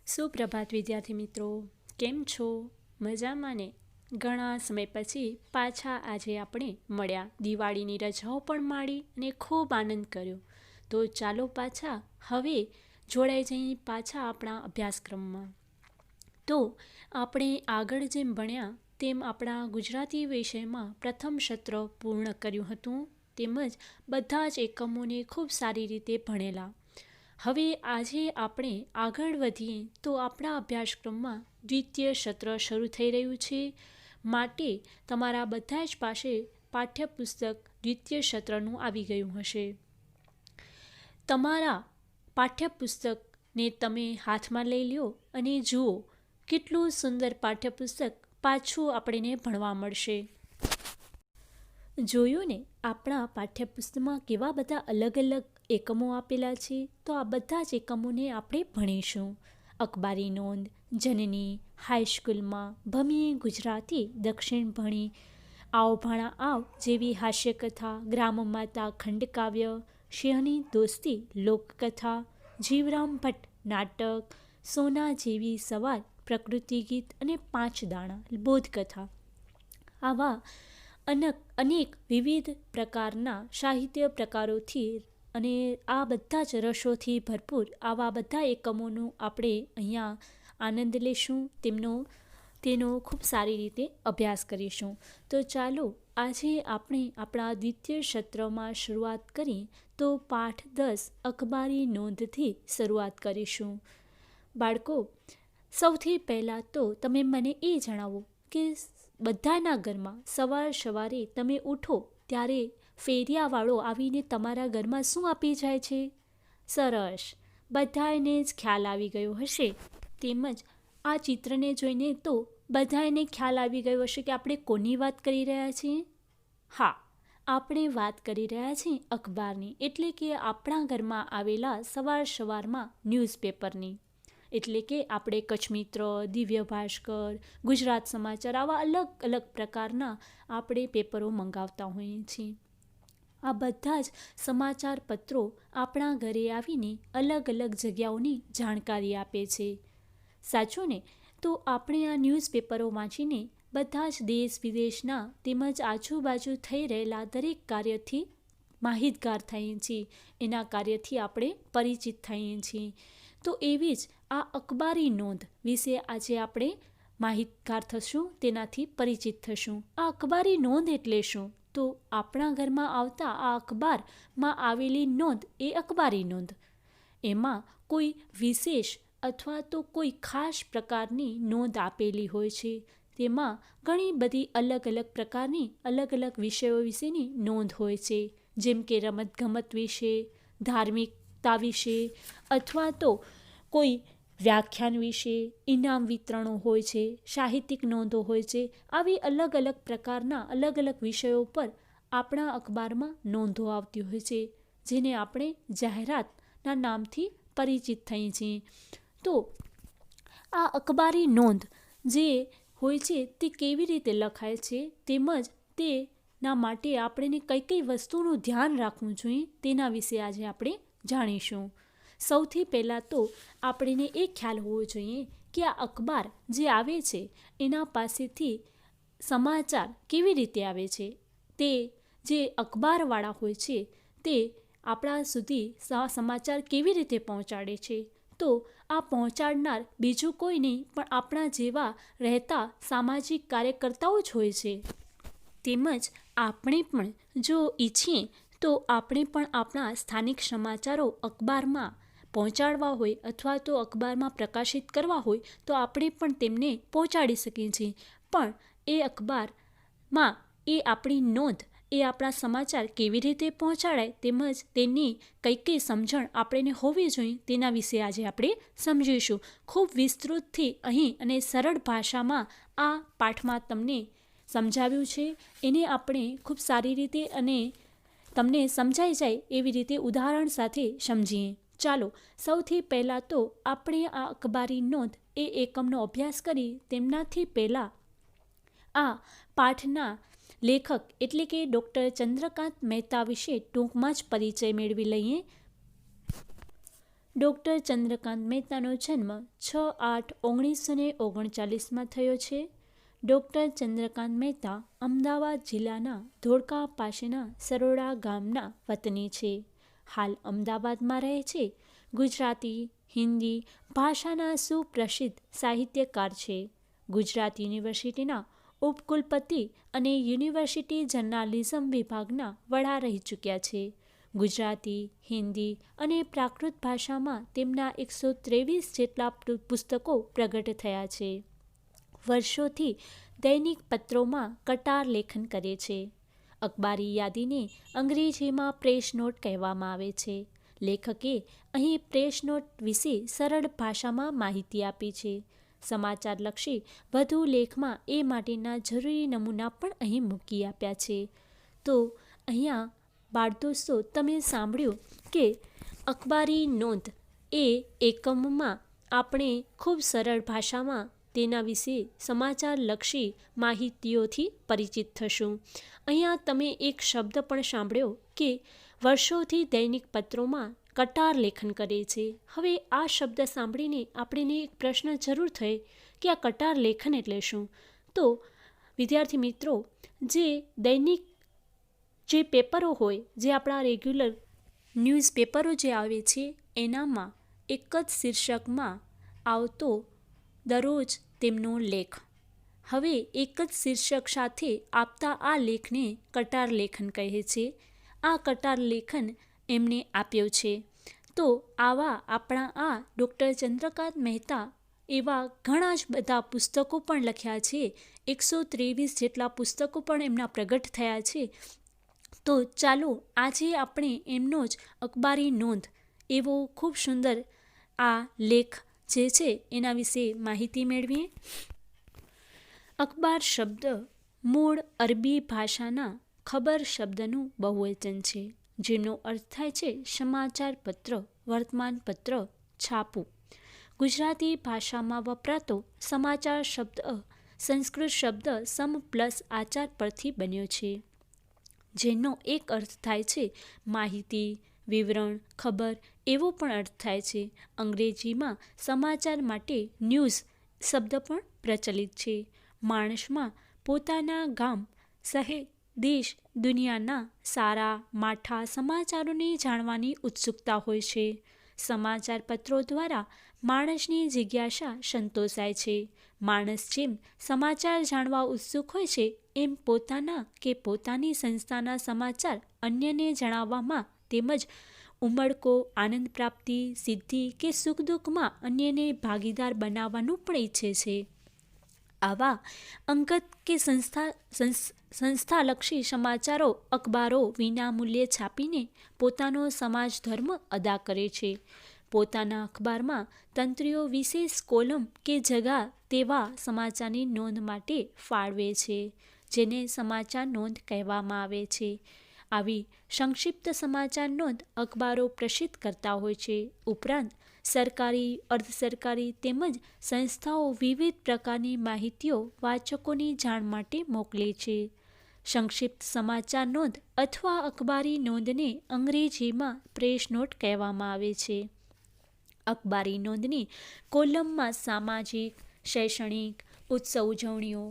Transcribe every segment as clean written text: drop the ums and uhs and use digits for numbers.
સુપ્રભાત વિદ્યાર્થી મિત્રો, કેમ છો? મજામાં ને? ઘણા સમય પછી પાછા આજે આપણે મળ્યા. દિવાળીની રજાઓ પણ માણી અને ખૂબ આનંદ કર્યો. તો ચાલો પાછા હવે જોડાઈ જઈએ પાછા આપણા અભ્યાસક્રમમાં. તો આપણે આગળ જેમ ભણ્યા તેમ આપણા ગુજરાતી વિષયમાં પ્રથમ સત્ર પૂર્ણ કર્યું હતું, તેમજ બધા જ એકમોને ખૂબ સારી રીતે ભણેલા. હવે આજે આપણે આગળ વધીએ તો આપણા અભ્યાસક્રમમાં દ્વિતીય સત્ર શરૂ થઈ રહ્યું છે, માટે તમારા બધા જ પાસે પાઠ્યપુસ્તક દ્વિતીય સત્રનું આવી ગયું હશે. તમારા પાઠ્યપુસ્તકને તમે હાથમાં લઈ લો અને જુઓ કેટલું સુંદર પાઠ્યપુસ્તક પાછું આપણને ભણવા મળશે. જોયું ને, આપણા પાઠ્યપુસ્તકમાં કેવા બધા અલગ અલગ એકમો આપેલા છે. તો આ બધા જ એકમોને આપણે ભણીશું. અખબારી નોંધ, જનની, હાઈસ્કૂલમાં, ભમીએ ગુજરાતી, દક્ષિણ ભણી, આવ ભાણા આવ જેવી હાસ્યકથા, ગ્રામમાતા ખંડકાવ્ય, સિંહની દોસ્તી લોકકથા, જીવરામ ભટ્ટ નાટક, સોના જેવી સવાર પ્રકૃતિ ગીત અને 5 દાણા બોધકથા. આવા અનેક વિવિધ પ્રકારના સાહિત્ય પ્રકારોથી અને આ બધા જ રસોથી ભરપૂર આવા બધા એકમોનું આપણે અહીંયા આનંદ લેશું, તેનો ખૂબ સારી રીતે અભ્યાસ કરીશું. તો ચાલો આજે આપણે આપણા દ્વિતીય સત્રમાં શરૂઆત કરીએ તો પાઠ 10 અખબારી નોંધથી શરૂઆત કરીશું. બાળકો, સૌથી પહેલાં તો તમે મને એ જણાવો કે બધાના ઘરમાં સવારે તમે ઉઠો ત્યારે ફેરિયાવાળો આવીને તમારા ઘરમાં શું આપી જાય છે? સરસ, બધાને જ ખ્યાલ આવી ગયો હશે. તેમજ આ ચિત્રને જોઈને તો બધાને ખ્યાલ આવી ગયો હશે કે આપણે કોની વાત કરી રહ્યા છીએ? હા, આપણે વાત કરી રહ્યા છીએ અખબારની, એટલે કે આપણા ઘરમાં આવેલા સવારમાં ન્યૂઝપેપરની. એટલે કે આપણે કચ્છ મિત્ર, દિવ્ય ભાસ્કર, ગુજરાત સમાચાર આવા અલગ અલગ પ્રકારના આપણે પેપરો મંગાવતા હોઈએ છીએ. આ બધા જ સમાચાર પત્રો આપણા ઘરે આવીને અલગ અલગ જગ્યાઓની જાણકારી આપે છે. સાચું ને? તો આપણે આ ન્યૂઝપેપરો વાંચીને બધા જ દેશ વિદેશના તેમજ આજુબાજુ થઈ રહેલા દરેક કાર્યથી માહિતગાર થઈએ છીએ, એના કાર્યથી આપણે પરિચિત થઈએ છીએ. તો એવી જ આ અખબારી નોંધ વિશે આજે આપણે માહિતગાર થશું, તેનાથી પરિચિત થશું. આ અખબારી નોંધ એટલે શું? તો આપણા ઘરમાં આવતા આ અખબારમાં આવેલી નોંધ એ અખબારી નોંધ. એમાં કોઈ વિશેષ અથવા તો કોઈ ખાસ પ્રકારની નોંધ આપેલી હોય છે. તેમાં ઘણી બધી અલગ અલગ પ્રકારની અલગ અલગ વિષયો વિશેની નોંધ હોય છે, જેમ કે રમતગમત વિશે, ધાર્મિકતા વિશે, અથવા તો કોઈ વ્યાખ્યાન વિશે, ઇનામ વિતરણો હોય છે, સાહિત્યિક નોંધો હોય છે. આવી અલગ અલગ પ્રકારના અલગ અલગ વિષયો પર આપણા અખબારમાં નોંધો આવતી હોય છે, જેને આપણે જાહેરાતના નામથી પરિચિત થઈએ છીએ. તો આ અખબારી નોંધ જે હોય છે તે કેવી રીતે લખાય છે, તેમજ તેના માટે આપણે કઈ વસ્તુનું ધ્યાન રાખવું જોઈએ, તેના વિશે આજે આપણે જાણીશું. સૌથી પહેલાં તો આપણને એ ખ્યાલ હોવો જોઈએ કે આ અખબાર જે આવે છે એના પાસેથી સમાચાર કેવી રીતે આવે છે. તે જે અખબારવાળા હોય છે તે આપણા સુધી સમાચાર કેવી રીતે પહોંચાડે છે. તો આ પહોંચાડનાર બીજું કોઈ નહીં પણ આપણા જેવા રહેતા સામાજિક કાર્યકર્તાઓ જ હોય છે. તેમજ આપણે પણ જો ઈચ્છીએ તો આપણે પણ આપણા સ્થાનિક સમાચારો અખબારમાં પહોંચાડવા હોય અથવા તો અખબારમાં પ્રકાશિત કરવા હોય તો આપણે પણ તેમને પહોંચાડી શકીએ છીએ. પણ એ અખબારમાં એ આપણી નોંધ, એ આપણા સમાચાર કેવી રીતે પહોંચાડાય તેમજ તેની કઈ સમજણ આપણને હોવી જોઈએ, તેના વિશે આજે આપણે સમજીશું. ખૂબ વિસ્તૃતથી અહીં અને સરળ ભાષામાં આ પાઠમાં તમને સમજાવ્યું છે. એને આપણે ખૂબ સારી રીતે અને તમને સમજાઈ જાય એવી રીતે ઉદાહરણ સાથે સમજીએ. ચાલો, સૌથી પહેલાં તો આપણે આ અખબારી નોંધ એ એકમનો અભ્યાસ કરી તેમનાથી પહેલાં આ પાઠના લેખક એટલે કે ડૉક્ટર ચંદ્રકાંત મહેતા વિશે ટૂંકમાં જ પરિચય મેળવી લઈએ. ડૉક્ટર ચંદ્રકાંત મહેતાનો જન્મ 6/8/1939 થયો છે. ડૉક્ટર ચંદ્રકાંત મહેતા અમદાવાદ જિલ્લાના ધોળકા પાસેના સરોડા ગામના વતની છે. હાલ અમદાવાદમાં રહે છે. ગુજરાતી, હિન્દી ભાષાના સુપ્રસિદ્ધ સાહિત્યકાર છે. ગુજરાત યુનિવર્સિટીના ઉપકુલપતિ અને યુનિવર્સિટી જર્નાલિઝમ વિભાગના વડા રહી ચૂક્યા છે. ગુજરાતી, હિન્દી અને પ્રાકૃત ભાષામાં તેમના 123 જેટલા પુસ્તકો પ્રગટ થયા છે. વર્ષોથી દૈનિક પત્રોમાં કટાર લેખન કરે છે. અખબારી યાદીને અંગ્રેજીમાં પ્રેસ નોટ કહેવામાં આવે છે. લેખકે અહીં પ્રેસ નોટ વિશે સરળ ભાષામાં માહિતી આપી છે. સમાચારલક્ષી વધુ લેખમાં એ માટેના જરૂરી નમૂના પણ અહીં મૂકી આપ્યા છે. તો અહીંયા બાળ દોસ્તો, તમે સાંભળ્યું કે અખબારી નોંધ એ એકમમાં આપણે ખૂબ સરળ ભાષામાં તેના વિશે સમાચારલક્ષી માહિતીઓથી પરિચિત થશું. અહીંયા તમે એક શબ્દ પણ સાંભળ્યો કે વર્ષોથી દૈનિક પત્રોમાં કટાર લેખન કરે છે. હવે આ શબ્દ સાંભળીને આપણને એક પ્રશ્ન જરૂર થાય કે આ કટાર લેખન એટલે શું? તો વિદ્યાર્થી મિત્રો, જે દૈનિક જે પેપરો હોય, જે આપણા રેગ્યુલર ન્યૂઝપેપરો જે આવે છે, એનામાં એક જ શીર્ષકમાં આવતો દરરોજ તેમનો લેખ. હવે એક જ શીર્ષક સાથે આપતા આ લેખને કટાર લેખન કહે છે. આ કટાર લેખન એમને આપ્યો છે. તો આવા આપણા આ ડૉક્ટર ચંદ્રકાંત મહેતા એવા ઘણા જ બધા પુસ્તકો પણ લખ્યા છે. 123 જેટલા પુસ્તકો પણ એમના પ્રગટ થયા છે. તો ચાલો આજે આપણે એમનો જ અખબારી નોંધ એવો ખૂબ સુંદર આ લેખ જે છે એના વિશે માહિતી મેળવીએ. અખબાર શબ્દ મૂળ અરબી ભાષાના ખબર શબ્દનું બહુવચન છે, જેનો અર્થ થાય છે સમાચાર પત્ર, વર્તમાનપત્ર, છાપું. ગુજરાતી ભાષામાં વપરાતો સમાચાર શબ્દ સંસ્કૃત શબ્દ સમ પ્લસ આચાર પરથી બન્યો છે, જેનો એક અર્થ થાય છે માહિતી, વિવરણ, ખબર એવો પણ અર્થ થાય છે. અંગ્રેજીમાં સમાચાર માટે ન્યૂઝ શબ્દ પણ પ્રચલિત છે. માણસમાં પોતાના ગામ, શહેર, દેશ, દુનિયાના સારા માઠા સમાચારોને જાણવાની ઉત્સુકતા હોય છે. સમાચાર પત્રો દ્વારા માણસની જિજ્ઞાસા સંતોષાય છે. માણસ જેમ સમાચાર જાણવા ઉત્સુક હોય છે, એમ પોતાના કે પોતાની સંસ્થાના સમાચાર અન્યને જણાવવામાં તેમજ ઉમળકો, આનંદ પ્રાપ્તિ, સિદ્ધિ કે સુખ દુઃખમાં અન્યને ભાગીદાર બનાવવાનું પણ ઈચ્છે છે. આવા અંગત કે સંસ્થાલક્ષી સમાચારો અખબારો વિના મૂલ્યે છાપીને પોતાનો સમાજ ધર્મ અદા કરે છે. પોતાના અખબારમાં તંત્રીઓ વિશેષ કોલમ કે જગા તેવા સમાચારની નોંધ માટે ફાળવે છે, જેને સમાચાર નોંધ કહેવામાં આવે છે. આવી સંક્ષિપ્ત સમાચાર નોંધ અખબારો પ્રસિદ્ધ કરતા હોય છે. ઉપરાંત સરકારી, અર્ધસરકારી તેમજ સંસ્થાઓ વિવિધ પ્રકારની માહિતીઓ વાચકોની જાણ માટે મોકલે છે. સંક્ષિપ્ત સમાચાર નોંધ અથવા અખબારી નોંધને અંગ્રેજીમાં પ્રેસ નોટ કહેવામાં આવે છે. અખબારી નોંધની કોલમમાં સામાજિક, શૈક્ષણિક, ઉત્સવ ઉજવણીઓ,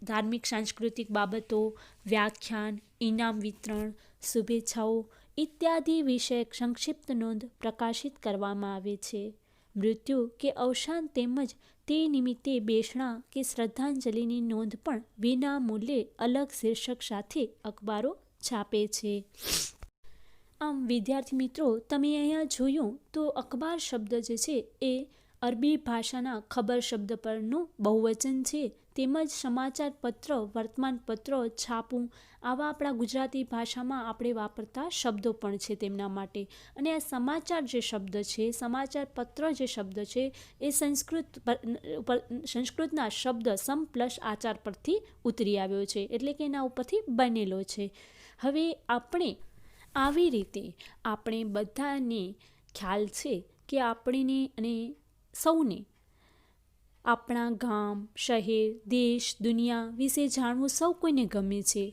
ધાર્મિક સાંસ્કૃતિક બાબતો, વ્યાખ્યાન, ઇનામ વિતરણ, શુભેચ્છાઓ ઇત્યાદિ વિષયક સંક્ષિપ્ત નોંધ પ્રકાશિત કરવામાં આવે છે. મૃત્યુ કે અવસાન તેમજ તે નિમિત્તે બેસણા કે શ્રદ્ધાંજલિની નોંધ પણ વિના મૂલ્યે અલગ શીર્ષક સાથે અખબારો છાપે છે. આમ વિદ્યાર્થી મિત્રો, તમે અહીંયા જોયું તો અખબાર શબ્દ જે છે એ અરબી ભાષાના ખબર શબ્દ પરનું બહુવચન છે. તેમજ સમાચાર પત્ર, વર્તમાનપત્ર, છાપું આવા આપણા ગુજરાતી ભાષામાં આપણે વાપરતા શબ્દો પણ છે તેમના માટે. અને આ સમાચાર જે શબ્દ છે, સમાચાર પત્ર જે શબ્દ છે એ સંસ્કૃતના શબ્દ સમ પ્લસ આચાર પરથી ઉતરી આવ્યો છે, એટલે કે એના ઉપરથી બનેલો છે. હવે આપણે આવી રીતે આપણે બધાને ખ્યાલ છે કે આપણને અને સૌને આપણા ગામ, શહેર, દેશ, દુનિયા વિશે જાણવું સૌ કોઈને ગમે છે.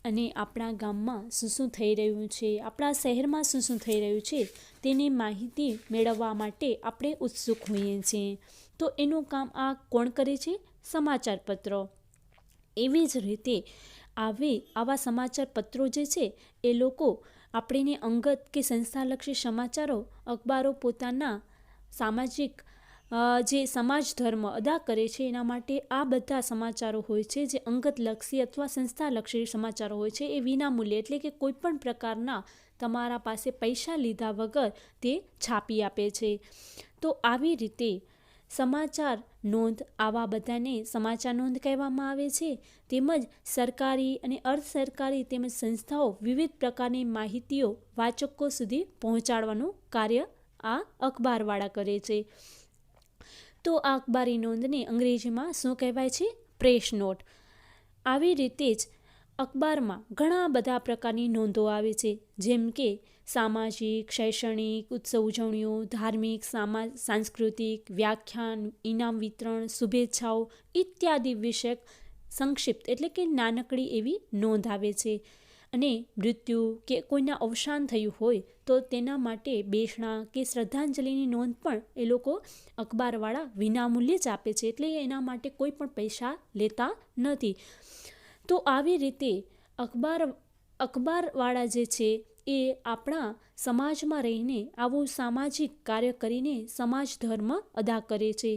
અને આપણા ગામમાં શું થઈ રહ્યું છે, આપણા શહેરમાં શું થઈ રહ્યું છે તેની માહિતી મેળવવા માટે આપણે ઉત્સુક હોઈએ છીએ. તો એનું કામ આ કોણ કરે છે? સમાચાર પત્રો. એવી જ રીતે આવા સમાચાર પત્રો જે છે એ લોકો આપણને અંગત કે સંસ્થાલક્ષી સમાચારો અખબારો પોતાના સામાજિક જે સમાજ ધર્મ અદા કરે છે એના માટે આ બધા સમાચારો હોય છે જે અંગતલક્ષી અથવા સંસ્થાલક્ષી સમાચારો હોય છે એ વિનામૂલ્યે એટલે કે કોઈ પણ પ્રકારના તમારા પાસે પૈસા લીધા વગર તે છાપી આપે છે. તો આવી રીતે સમાચાર નોંધ આવા બધાને સમાચાર નોંધ કહેવામાં આવે છે. તેમજ સરકારી અને અર્ધ સરકારી તેમજ સંસ્થાઓ વિવિધ પ્રકારની માહિતીઓ વાચકો સુધી પહોંચાડવાનું કાર્ય આ અખબારવાળા કરે છે. તો આ અખબારી નોંધને અંગ્રેજીમાં શું કહેવાય છે? Press not. આવી રીતે જ અખબારમાં ઘણા બધા પ્રકારની નોંધો આવે છે, જેમ કે સામાજિક, શૈક્ષણિક, ઉત્સવ ઉજવણીઓ, ધાર્મિક, સાંસ્કૃતિક, વ્યાખ્યાન, ઇનામ વિતરણ, શુભેચ્છાઓ ઇત્યાદિ વિષયક સંક્ષિપ્ત એટલે કે નાનકડી એવી નોંધ આવે છે. અને મૃત્યુ કે કોઈના અવસાન થયું હોય તો તેના માટે બેસણા કે શ્રદ્ધાંજલિની નોંધ પણ એ લોકો અખબારવાળા વિનામૂલ્યે જ આપે છે, એટલે એના માટે કોઈ પણ પૈસા લેતા નથી. તો આવી રીતે અખબારવાળા જે છે એ આપણા સમાજમાં રહીને આવું સામાજિક કાર્ય કરીને સમાજ ધર્મ અદા કરે છે.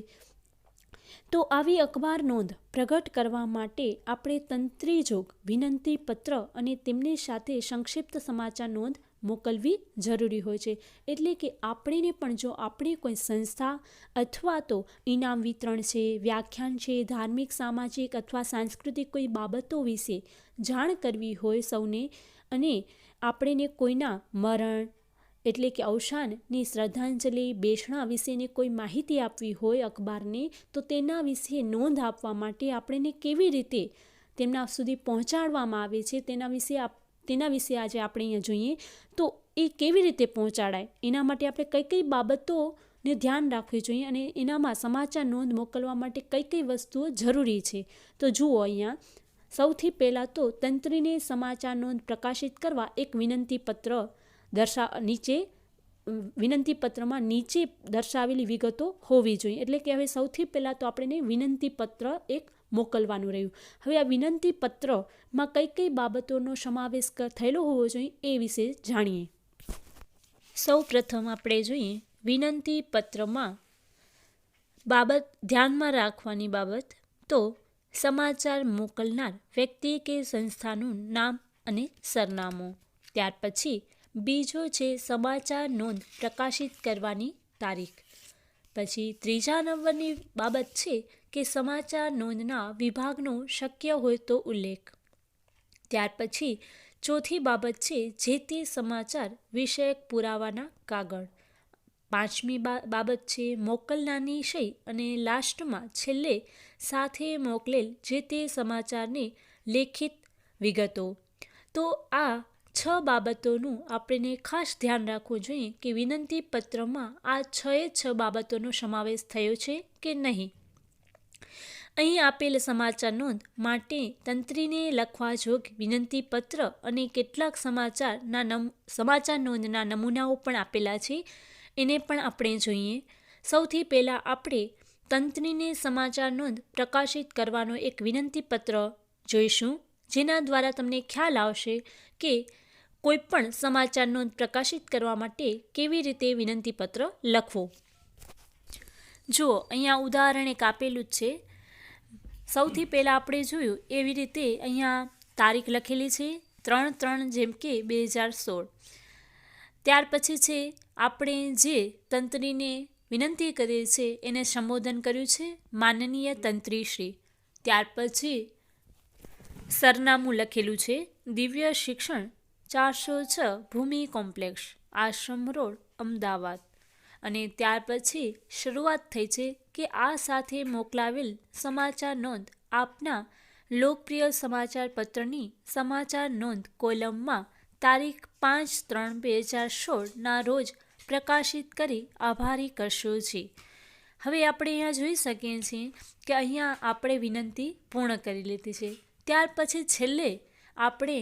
તો આવી અખબાર નોંધ પ્રગટ કરવા માટે આપણે તંત્રીજોગ વિનંતી પત્ર અને તેમની સાથે સંક્ષિપ્ત સમાચાર નોંધ મોકલવી જરૂરી હોય છે. એટલે કે આપણને પણ જો આપણી કોઈ સંસ્થા અથવા તો ઇનામ વિતરણ છે, વ્યાખ્યાન છે, ધાર્મિક, સામાજિક અથવા સાંસ્કૃતિક કોઈ બાબતો વિશે જાણ કરવી હોય સૌને, અને આપણને કોઈના મરણ એટલે કે અવસાનની શ્રદ્ધાંજલિ, બેસણા વિશેની કોઈ માહિતી આપવી હોય અખબારને, તો તેના વિશે નોંધ આપવા માટે આપણને કેવી રીતે તેમના સુધી પહોંચાડવામાં આવે છે તેના વિશે આજે આપણે અહીંયા જોઈએ. તો એ કેવી રીતે પહોંચાડાય એના માટે આપણે કઈ કઈ બાબતોને ધ્યાન રાખવી જોઈએ અને એનામાં સમાચાર નોંધ મોકલવા માટે કઈ કઈ વસ્તુઓ જરૂરી છે. તો જુઓ અહીંયા સૌથી પહેલાં તો તંત્રીને સમાચાર નોંધ પ્રકાશિત કરવા એક વિનંતી પત્ર વિનંતી પત્રમાં નીચે દર્શાવેલી વિગતો હોવી જોઈએ. એટલે કે હવે સૌથી પહેલાં તો આપણે વિનંતી પત્ર એક મોકલવાનું રહ્યું. હવે આ વિનંતી પત્રમાં કઈ કઈ બાબતોનો સમાવેશ થયેલો હોવો જોઈએ એ વિશે જાણીએ. સૌ પ્રથમ આપણે જોઈએ વિનંતી પત્રમાં ધ્યાનમાં રાખવાની બાબત, તો સમાચાર મોકલનાર વ્યક્તિ કે સંસ્થાનું નામ અને સરનામું. ત્યાર પછી બીજો છે સમાચાર નોંધ પ્રકાશિત કરવાની તારીખ. પછી ત્રીજા નંબરની બાબત છે કે સમાચાર નોંધના વિભાગનો શક્ય હોય તો ઉલ્લેખ. ત્યાર પછી ચોથી બાબત છે જે તે સમાચાર વિષયક પુરાવાના કાગળ. પાંચમી બાબત છે મોકલનારની સહી અને લાસ્ટમાં છેલ્લે સાથે મોકલેલ જે તે સમાચારની લેખિત વિગતો. તો આ 6 બાબતોનું આપણે ખાસ ધ્યાન રાખવું જોઈએ કે વિનંતી પત્રમાં આ 6 બાબતોનો સમાવેશ થયો છે કે નહીં. અહીં આપેલ સમાચાર નોંધ માટે તંત્રીને લખવા જોગ વિનંતી પત્ર અને કેટલાક સમાચાર નોંધના નમૂનાઓ પણ આપેલા છે, એને પણ આપણે જોઈએ. સૌથી પહેલાં આપણે તંત્રીને સમાચાર નોંધ પ્રકાશિત કરવાનો એક વિનંતી પત્ર જોઈશું, જેના દ્વારા તમને ખ્યાલ આવશે કે કોઈ પણ સમાચાર નોંધ પ્રકાશિત કરવા માટે કેવી રીતે વિનંતી પત્ર લખવો. જુઓ અહીંયા ઉદાહરણ એક આપેલું જ છે. સૌથી પહેલાં આપણે જોયું એવી રીતે અહીંયા તારીખ લખેલી છે 3/3 જેમ કે 2016. ત્યાર પછી છે આપણે જે તંત્રીને વિનંતી કરીએ છે એને સંબોધન કર્યું છે માનનીય તંત્રીશ્રી. ત્યાર પછી સરનામું લખેલું છે દિવ્ય શિક્ષણ 406 ભૂમિ કોમ્પ્લેક્સ, આશ્રમ રોડ, અમદાવાદ. અને ત્યાર પછી શરૂઆત થઈ છે કે આ સાથે મોકલાવેલ સમાચાર નોંધ આપના લોકપ્રિય સમાચાર પત્રની સમાચાર નોંધ કોલમમાં તારીખ 5/3/2016 રોજ પ્રકાશિત કરી આભારી કરશો છે. હવે આપણે અહીંયા જોઈ શકીએ છીએ કે અહીંયા આપણે વિનંતી પૂર્ણ કરી લીધી છે. ત્યાર પછી છેલ્લે આપણે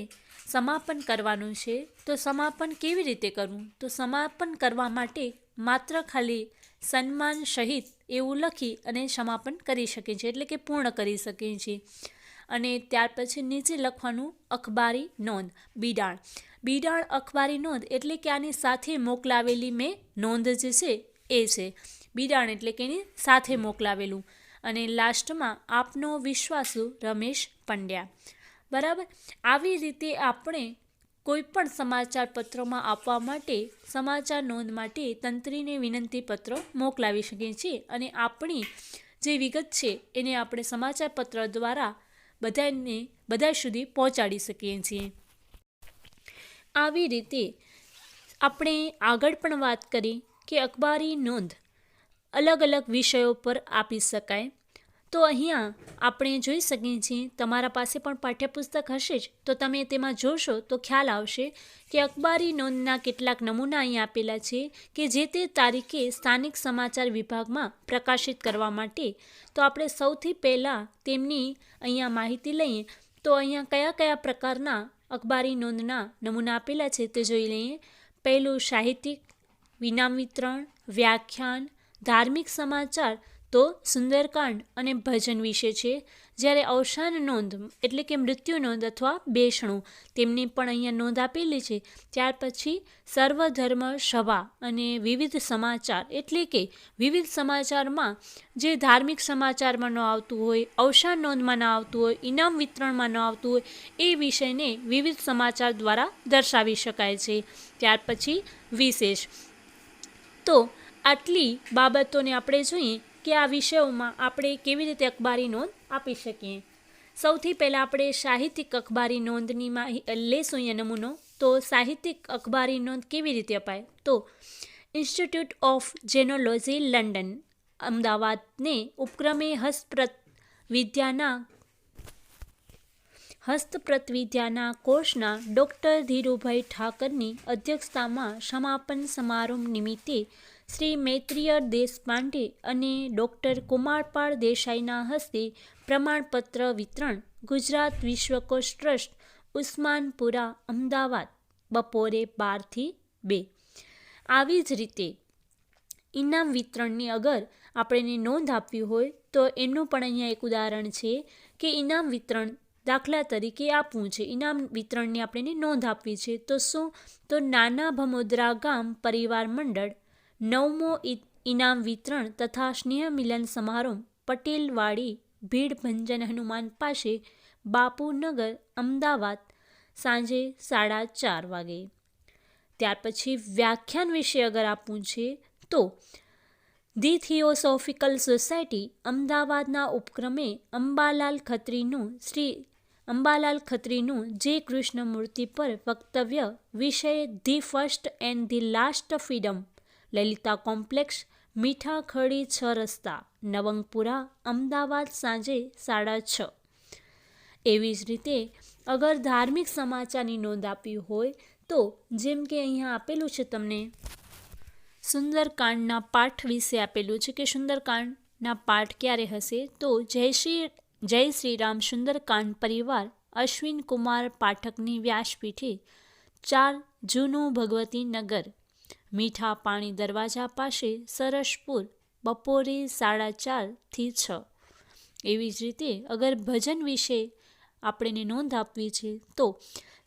સમાપન કરવાનું છે. તો સમાપન કેવી રીતે કરવું? તો સમાપન કરવા માટે માત્ર ખાલી સન્માન સહિત એવું લખી અને સમાપન કરી શકીએ છીએ, એટલે કે પૂર્ણ કરી શકીએ છીએ. અને ત્યાર પછી નીચે લખવાનું અખબારી નોંધ, બિડાણ. બિડાણ અખબારી નોંધ એટલે કે આની સાથે મોકલાવેલી મેં નોંધ જે છે એ છે બિડાણ, એટલે કે એની સાથે મોકલાવેલું. અને લાસ્ટમાં આપનો વિશ્વાસુ રમેશ પંડ્યા. બરાબર. આવી રીતે આપણે કોઈ પણ સમાચાર પત્રમાં આપવા માટે સમાચાર નોંધ માટે તંત્રીને વિનંતી પત્ર મોકલાવી શકીએ છીએ. અને આપણી જે વિગત છે એને આપણે સમાચાર પત્ર દ્વારા બધા સુધી પહોંચાડી શકીએ છીએ. આવી રીતે આપણે આગળ પણ વાત કરી કે અખબારી નોંધ અલગ અલગ વિષયો પર આપી શકાય. તો અહીંયા આપણે જોઈ શકીએ છીએ, તમારા પાસે પણ પાઠ્યપુસ્તક હશે જ, તો તમે તેમાં જોશો તો ખ્યાલ આવશે કે અખબારી નોંધના કેટલાક નમૂના અહીં આપેલા છે કે જે તે તારીખે સ્થાનિક સમાચાર વિભાગમાં પ્રકાશિત કરવા માટે. તો આપણે સૌથી પહેલાં તેમની અહીંયા માહિતી લઈએ. તો અહીંયા કયા કયા પ્રકારના અખબારી નોંધના નમૂના આપેલા છે તે જોઈ લઈએ. પહેલું સાહિત્યિક, ઇનામ વિતરણ, વ્યાખ્યાન, ધાર્મિક સમાચાર તો સુંદરકાંડ અને ભજન વિશે છે. જ્યારે અવસાન નોંધ એટલે કે મૃત્યુ નોંધ અથવા બેસણું, તેમની પણ અહીંયા નોંધ આપેલી છે. ત્યાર પછી સર્વધર્મ સભા અને વિવિધ સમાચાર, એટલે કે વિવિધ સમાચારમાં જે ધાર્મિક સમાચારમાં ન આવતું હોય, અવસાન નોંધમાં ન આવતું હોય, ઇનામ વિતરણમાં ન આવતું હોય, એ વિષયને વિવિધ સમાચાર દ્વારા દર્શાવી શકાય છે. ત્યાર પછી વિશેષ. તો આટલી બાબતોને આપણે જોઈએ કે આ વિષયોમાં આપણે કેવી રીતે અખબારી નોંધ આપી શકીએ. સૌથી પહેલાં આપણે સાહિત્યિક અખબારી નોંધની લેશું અહીંયા નમૂનો. તો સાહિત્યિક અખબારી નોંધ કેવી રીતે અપાય? તો ઇન્સ્ટિટ્યૂટ ઓફ જેનોલોજી લંડન અમદાવાદને ઉપક્રમે હસ્તપ્રત વિદ્યાના કોર્સના ડૉક્ટર ધીરુભાઈ ઠાકરની અધ્યક્ષતામાં સમાપન સમારોહ નિમિત્તે શ્રી મૈત્રીય દેશપાંડે અને ડૉક્ટર કુમારપાળ દેસાઈના હસ્તે પ્રમાણપત્ર વિતરણ ગુજરાત વિશ્વકોશ ટ્રસ્ટ, ઉસ્માનપુરા, અમદાવાદ બપોરે 12 થી 2. આવી જ રીતે ઇનામ વિતરણની અગર આપણે નોંધ આપવી હોય તો એનું પણ અહીંયા એક ઉદાહરણ છે કે ઇનામ વિતરણ દાખલા તરીકે આપવું છે. ઇનામ વિતરણની આપણે નોંધ આપવી છે. તો શું? તો નાના ભમોદરા ગામ પરિવાર મંડળ 9મો ઇનામ વિતરણ તથા સ્નેહ મિલન સમારોહ પટેલવાડી, ભીડ ભંજન હનુમાન પાસે, બાપુનગર, અમદાવાદ સાંજે 4:30 વાગે. ત્યાર પછી વ્યાખ્યાન વિશે અગર આપવું છે તો ધી થિયોસોફિકલ સોસાયટી અમદાવાદના ઉપક્રમે અંબાલાલ ખત્રીનું જે કૃષ્ણમૂર્તિ પર વક્તવ્ય વિષય the first and the last freedom, Lalita complex, મીઠા ખડી 6 રસ્તા, નવંગપુરા, અમદાવાદ સાંજે 6:30. એવી જ રીતે અગર ધાર્મિક સમાચારની નોંધ આપવી હોય તો જેમ કે અહીંયા આપેલું છે તમને સુંદરકાંડના પાઠ વિશે આપેલું છે કે સુંદરકાંડના પાઠ ક્યારે હશે? તો જય શ્રી રામ સુંદરકાંડ પરિવાર અશ્વિન કુમાર પાઠકની વ્યાસપીઠે 4 જૂનું ભગવતી નગર, મીઠા પાણી દરવાજા પાસે, સરસપુર બપોરે 4:30 થી 6. એવી જ રીતે અગર ભજન વિશે આપણે નોંધ આપવી છે તો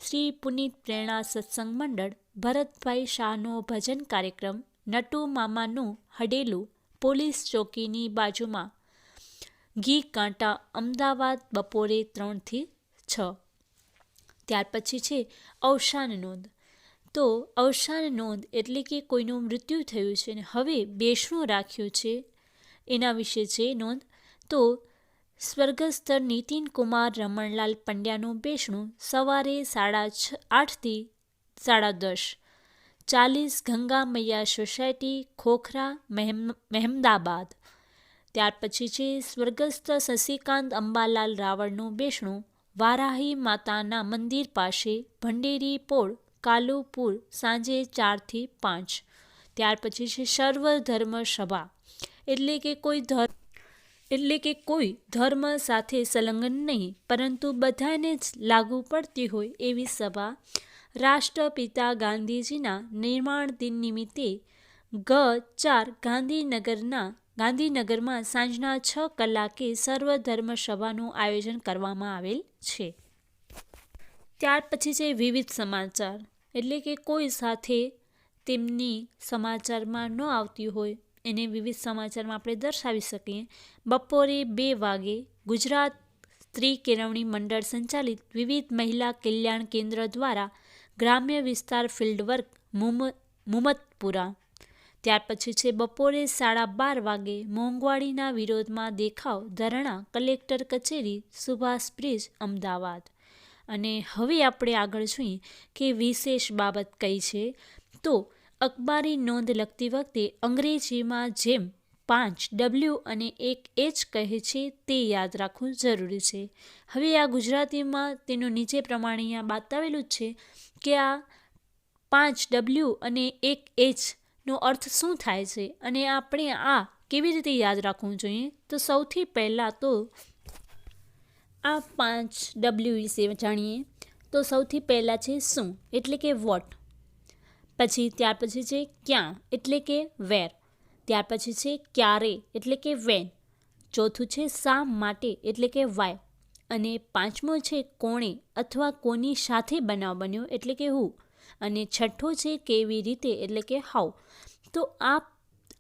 શ્રી પુનિત પ્રેરણા સત્સંગ મંડળ, ભરતભાઈ શાહનો ભજન કાર્યક્રમ, નટુ મામાનું હડેલું, પોલીસ ચોકીની બાજુમાં, ઘી કાંટા, અમદાવાદ બપોરે 3 થી 6. ત્યાર પછી છે અવસાન નોંધ. તો અવસાન નોંધ એટલે કે કોઈનું મૃત્યુ થયું છે ને હવે બેસણું રાખ્યું છે એના વિશે છે નોંધ. તો સ્વર્ગસ્થ નીતિન કુમાર રમણલાલ પંડ્યાનું બેસણું સવારે 8:30 થી 10:30, 40 ગંગા મૈયા સોસાયટી, ખોખરા, મહેમદાબાદ. ત્યાર પછી છે સ્વર્ગસ્થ શશિકાંત અંબાલાલ રાવળનું બેસણું વારાહી માતાના મંદિર પાસે, ભંડેરી પોળ, કાલુપુર સાંજે 4 થી 5. ત્યાર પછી છે સર્વ ધર્મ સભા એટલે કે કોઈ એટલે કે કોઈ ધર્મ સાથે સંલગ્ન નહીં, પરંતુ બધાને જ લાગુ પડતી હોય એવી સભા રાષ્ટ્રપિતા ગાંધીજીના નિર્માણ દિન નિમિત્તે ગ 4 ગાંધીનગરમાં સાંજના 6 કલાકે સર્વધર્મ સભાનું આયોજન કરવામાં આવેલ છે. ત્યાર પછી છે વિવિધ સમાચાર, એટલે કે કોઈ સાથે તેમની સમાચારમાં ન આવતી હોય એને વિવિધ સમાચારમાં આપણે દર્શાવી શકીએ. બપોરે 2 વાગે ગુજરાત સ્ત્રી કેળવણી મંડળ સંચાલિત વિવિધ મહિલા કલ્યાણ કેન્દ્ર દ્વારા ગ્રામ્ય વિસ્તાર ફિલ્ડ વર્ક મુમતપુરા. ત્યાર પછી છે બપોરે 12:30 વાગે મોંઘવારીના વિરોધમાં દેખાવ ધરણા કલેક્ટર કચેરી સુભાષ બ્રિજ અમદાવાદ. અને હવે આપણે આગળ જોઈએ કે વિશેષ બાબત કઈ છે. તો અખબારી નોંધ લખતી વખતે અંગ્રેજીમાં જેમ 5 W અને 1 H કહે છે તે યાદ રાખવું જરૂરી છે. હવે આ ગુજરાતીમાં તેનું નીચે પ્રમાણે અહીંયા બતાવેલું જ છે કે આ 5 W અને 1 H નો અર્થ શું થાય છે અને આપણે આ કેવી રીતે યાદ રાખવું જોઈએ. તો સૌથી પહેલાં તો આ 5 W વિશે જાણીએ. તો સૌથી પહેલાં છે શું, એટલે કે વોટ. પછી ત્યાર પછી છે ક્યાં, એટલે કે વેર. ત્યાર પછી છે ક્યારે, એટલે કે વેન. ચોથું છે શા માટે, એટલે કે વાય. અને પાંચમો છે કોણે અથવા કોની સાથે બનાવ બન્યો, એટલે કે હુ. અને છઠ્ઠો છે કેવી રીતે, એટલે કે હાઉ. તો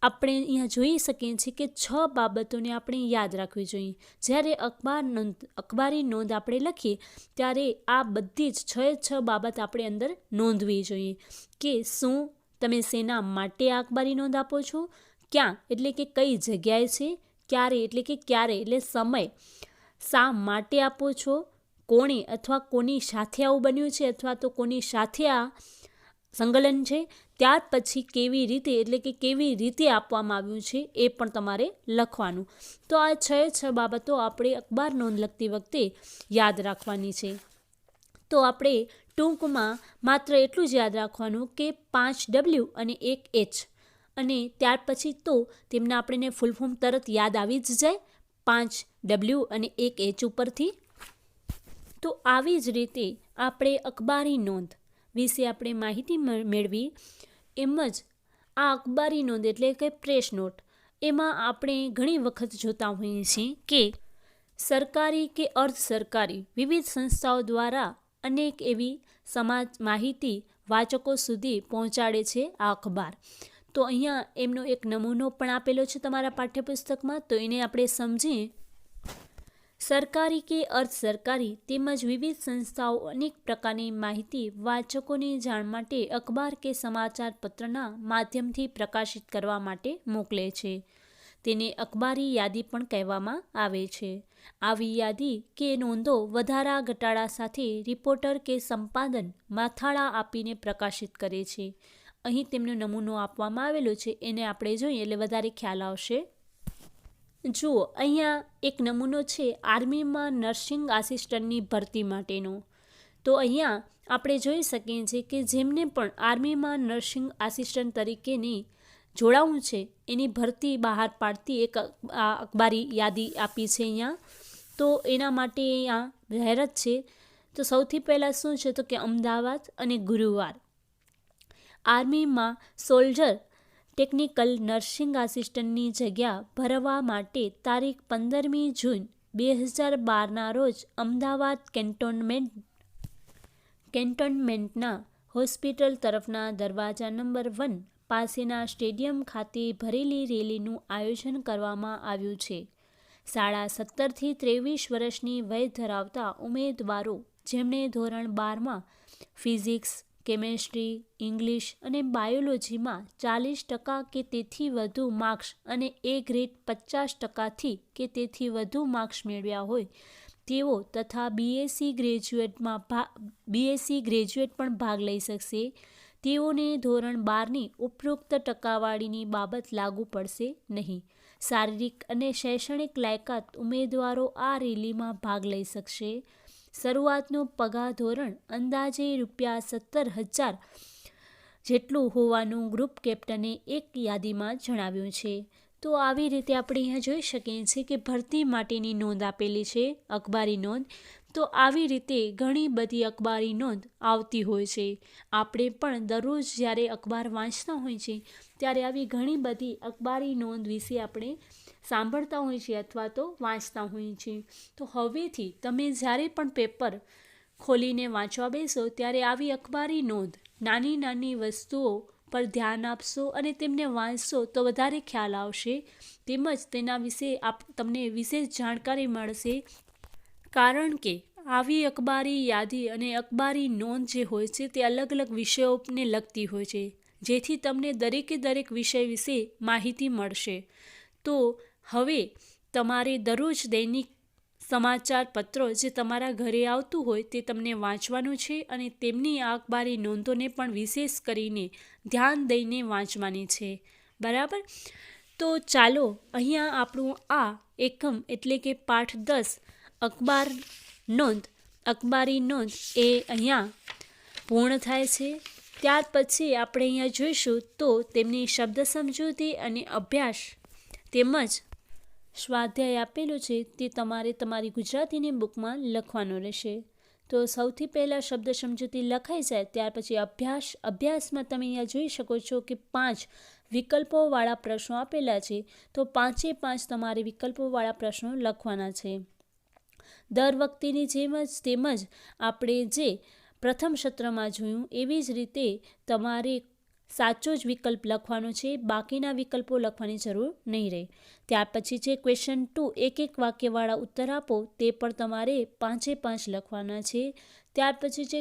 આપણે અહીંયા જોઈ શકીએ છીએ કે 6 બાબતોને આપણે યાદ રાખવી જોઈએ. જ્યારે અખબારી નોંધ આપણે લખીએ ત્યારે આ બધી જ 6 બાબત આપણે અંદર નોંધવી જોઈએ. કે શું, તમે શેના માટે આ અખબારી નોંધ આપો છો. ક્યાં, એટલે કે કઈ જગ્યાએ છે. ક્યારે, એટલે કે ક્યારે એટલે સમય. શા માટે આપો છો. કોણે અથવા કોની સાથે આવું બન્યું છે અથવા તો કોની સાથે આ સંકલન છે. ત્યાર પછી કેવી રીતે, એટલે કે કેવી રીતે આપવામાં આવ્યું છે એ પણ તમારે લખવાનું. તો આ 6 બાબતો આપણે અખબાર નોંધ લખતી વખતે યાદ રાખવાની છે. તો આપણે ટૂંકમાં માત્ર એટલું જ યાદ રાખવાનું કે 5 W અને 1 H. અને ત્યાર પછી તો તેમના આપણને ફૂલ ફોર્મ તરત યાદ આવી જ જાય 5 W અને 1 H ઉપરથી. તો આવી જ રીતે આપણે અખબારી નોંધ વિશે આપણે માહિતી મેળવી. એમ જ આ અખબારી નોંધ એટલે કે પ્રેસ નોટ, એમાં આપણે ઘણી વખત જોતા હોઈએ છીએ કે સરકારી કે અર્ધ સરકારી વિવિધ સંસ્થાઓ દ્વારા અનેક એવી માહિતી વાચકો સુધી પહોંચાડે છે આ અખબાર. તો અહીંયા એમનો એક નમૂનો પણ આપેલો છે તમારા પાઠ્યપુસ્તકમાં, તો એને આપણે સમજીએ. સરકારી કે અર્ધ સરકારી તેમજ વિવિધ સંસ્થાઓ અનેક પ્રકારની માહિતી વાચકોની જાણ માટે અખબાર કે સમાચાર પત્રના માધ્યમથી પ્રકાશિત કરવા માટે મોકલે છે. તેને અખબારી યાદી પણ કહેવામાં આવે છે. આવી યાદી કે નોંધો વધારા ઘટાડા સાથે રિપોર્ટર કે સંપાદન મથાળા આપીને પ્રકાશિત કરે છે. અહીં તેમનો નમૂનો આપવામાં આવેલો છે, એને આપણે જોઈએ એટલે વધારે ખ્યાલ આવશે. જુઓ, અહીંયા એક નમૂનો છે આર્મીમાં નર્સિંગ આસિસ્ટન્ટની ભરતી માટેનો. તો અહીંયા આપણે જોઈ શકીએ છીએ કે જેમને પણ આર્મીમાં નર્સિંગ આસિસ્ટન્ટ તરીકેની જોડાવું છે એની ભરતી બહાર પાડતી એક અખબારી યાદી આપી છે અહીંયા. તો એના માટે અહીંયા જાહેરાત છે. તો સૌથી પહેલાં શું છે તો કે અમદાવાદ અને ગુરુવાર. આર્મીમાં સોલ્જર ટેકનિકલ નર્સિંગ આસિસ્ટન્ટની જગ્યા ભરવા માટે તારીખ 15મી જૂન 2012ના રોજ અમદાવાદ કેન્ટોનમેન્ટના હોસ્પિટલ તરફના દરવાજા નંબર 1 પાસેના સ્ટેડિયમ ખાતે ભરેલી રેલીનું આયોજન કરવામાં આવ્યું છે. 17 થી 23 વર્ષની વય ધરાવતા ઉમેદવારો જેમણે ધોરણ 12માં ફિઝિક્સ, કેમેસ્ટ્રી, ઇંગ્લિશ અને બાયોલોજીમાં 40% કે તેથી વધુ માર્ક્સ અને A ગ્રેડ 50%થી કે તેથી વધુ માર્ક્સ મેળવ્યા હોય તેઓ તથા BSc ગ્રેજ્યુએટ પણ ભાગ લઈ શકશે. તેઓને ધોરણ 12ની ઉપરોક્ત ટકાવારીની બાબત લાગુ પડશે નહીં. શારીરિક અને શૈક્ષણિક લાયકાત ઉમેદવારો આ રેલીમાં ભાગ લઈ શકશે. શરૂઆતનું પગાર ધોરણ અંદાજે ₹17,000 જેટલું હોવાનું ગ્રુપ કેપ્ટને એક યાદીમાં જણાવ્યું છે. તો આવી રીતે આપણે અહીંયા જોઈ શકીએ છીએ કે ભરતી માટેની નોંધ આપેલી છે, અખબારી નોંધ. તો આવી રીતે ઘણી બધી અખબારી નોંધ આવતી હોય છે. આપણે પણ દરરોજ જ્યારે અખબાર વાંચતા હોય છે ત્યારે આવી ઘણી બધી અખબારી નોંધ વિશે આપણે સાંભળતા હોય છે અથવા તો વાંચતા હોઈએ છીએ. તો હવેથી તમે જ્યારે પણ પેપર ખોલીને વાંચવા બેસો ત્યારે આવી અખબારી નોંધ, નાની નાની વસ્તુઓ પર ધ્યાન આપશો અને તેમને વાંચશો તો વધારે ખ્યાલ આવશે, તેમજ તેના વિશે તમને વિશેષ જાણકારી મળશે. કારણ કે આવી અખબારી યાદી અને અખબારી નોંધ જે હોય છે તે અલગ અલગ વિષયોને લગતી હોય છે, જેથી તમને દરેકે દરેક વિષય વિશે માહિતી મળશે. તો હવે તમારે દરરોજ દૈનિક સમાચાર પત્રો જે તમારા ઘરે આવતું હોય તે તમને વાંચવાનું છે અને તેમની આ અખબારી નોંધોને પણ વિશેષ કરીને ધ્યાન દઈને વાંચવાની છે. બરાબર? તો ચાલો અહીંયા આપણું આ એકમ એટલે કે પાઠ 10 અખબારી નોંધ એ અહીંયા પૂર્ણ થાય છે. ત્યાર પછી આપણે અહીંયા જોઈશું તો તેમની શબ્દ સમજૂતી અને અભ્યાસ તેમજ સ્વાધ્યાય આપેલો છે તે તમારે તમારી ગુજરાતીની બુકમાં લખવાનો રહેશે. તો સૌથી પહેલાં શબ્દ સમજૂતી લખાઈ જાય ત્યાર પછી અભ્યાસમાં તમે અહીંયા જોઈ શકો છો કે 5 વિકલ્પોવાળા પ્રશ્નો આપેલા છે. તો 5 તમારે વિકલ્પોવાળા પ્રશ્નો લખવાના છે. દર વખતેની જેમ જ તેમજ આપણે જે પ્રથમ સત્રમાં જોયું એવી જ રીતે તમારે સાચો જ વિકલ્પ લખવાનો છે, બાકીના વિકલ્પો લખવાની જરૂર નહીં રહે. ત્યાર પછી છે ક્વેશ્ચન 2, એક વાક્યવાળા ઉત્તર આપો, તે પણ તમારે 5 લખવાના છે. ત્યાર પછી છે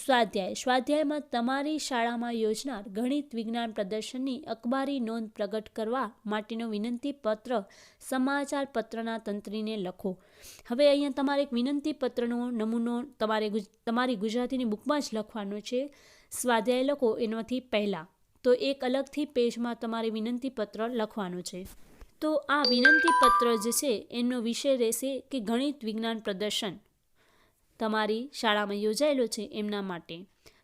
સ્વાધ્યાયમાં તમારી શાળામાં યોજનાર ગણિત વિજ્ઞાન પ્રદર્શનની અખબારી નોંધ પ્રગટ કરવા માટેનો વિનંતી પત્ર સમાચાર પત્રના તંત્રીને લખો. હવે અહીંયા તમારે એક વિનંતી પત્રનો નમૂનો તમારી ગુજરાતીની બુકમાં જ લખવાનો છે. સ્વાધ્યાય લખો એનાથી પહેલાં તો એક અલગથી પેજમાં તમારે વિનંતી પત્ર લખવાનું છે. તો આ વિનંતી પત્ર જે છે એનો વિષય રહેશે કે ગણિત વિજ્ઞાન પ્રદર્શન તમારી શાળામાં યોજાયેલો છે એમના માટે.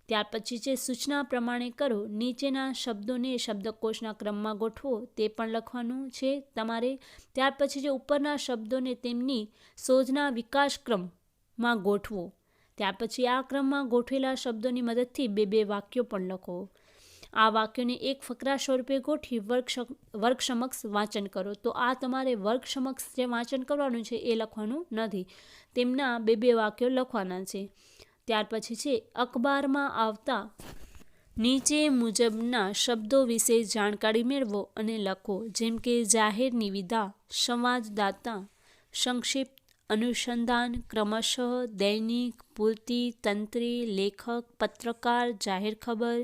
ત્યાર પછી છે સૂચના પ્રમાણે કરો, નીચેના શબ્દોને શબ્દકોશના ક્રમમાં ગોઠવો, તે પણ લખવાનું છે તમારે. ત્યાર પછી જે ઉપરના શબ્દોને તેમની શોધના વિકાસક્રમમાં ગોઠવો. ત્યાર પછી આ ક્રમમાં ગોઠવેલા શબ્દોની મદદથી 2 વાક્યો પણ લખો. આ વાક્યોને એક ફકરા સ્વરૂપે ગોઠવી વર્ગ સમક્ષ વાંચન કરો. તો આ તમારે વર્ગ સમક્ષ જે વાંચન કરવાનું છે એ લખવાનું નથી, તેમના 2 વાક્યો લખવાના છે. ત્યાર પછી છે અખબારમાં આવતા નીચે મુજબના શબ્દો વિશે જાણકારી મેળવો અને લખો, જેમ કે જાહેર નિવિદા, સંવાદદાતા, સંક્ષિપ્ત, અનુસંધાન, ક્રમશઃ, દૈનિક, પૂર્તિ, તંત્રી, લેખક, પત્રકાર, જાહેર ખબર,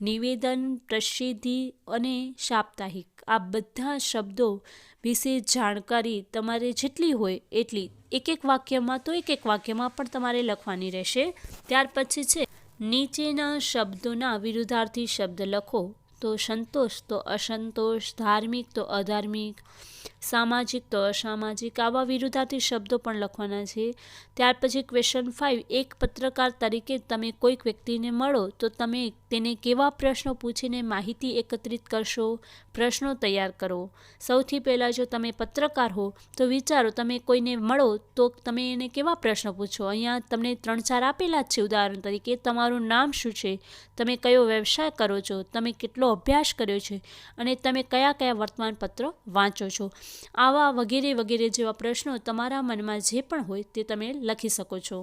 નિવેદન, પ્રસિદ્ધિ અને સાપ્તાહિક. આ બધા શબ્દો વિશે જાણકારી તમારે જેટલી હોય એટલી એક વાક્યમાં પણ તમારે લખવાની રહેશે. ત્યાર પછી છે નીચેના શબ્દોના વિરુદ્ધાર્થી શબ્દ લખો. તો સંતોષ તો અસંતોષ, ધાર્મિક તો અધાર્મિક, સામાજિક તો અસામાજિક, આવા વિરુદ્ધાર્થી શબ્દો પણ લખવાના છે. ત્યાર પછી ક્વેશ્ચન 5, એક પત્રકાર તરીકે તમે કોઈક વ્યક્તિને મળો તો તમે તેને કેવા પ્રશ્નો પૂછીને માહિતી એકત્રિત કરશો? પ્રશ્નો તૈયાર કરો. સૌથી પહેલાં જો તમે પત્રકાર હો તો વિચારો તમે કોઈને મળો તો તમે એને કેવા પ્રશ્નો પૂછો. અહીંયા તમને 3-4 આપેલા જ છે. ઉદાહરણ તરીકે તમારું નામ શું છે, તમે કયો વ્યવસાય કરો છો, તમે કેટલો અભ્યાસ કર્યો છે અને તમે કયા વર્તમાનપત્રો વાંચો છો. આવા વગેરે જેવા પ્રશ્નો તમારા મનમાં જે પણ હોય તે તમે લખી શકો છો.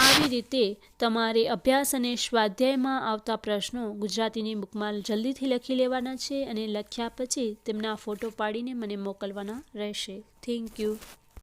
આવી રીતે તમારે અભ્યાસ અને સ્વાધ્યાયમાં આવતા પ્રશ્નો ગુજરાતીની બુકમાં જલ્દીથી લખી લેવાના છે અને લખ્યા પછી તેમના ફોટો પાડીને મને મોકલવાના રહેશે. Thank you.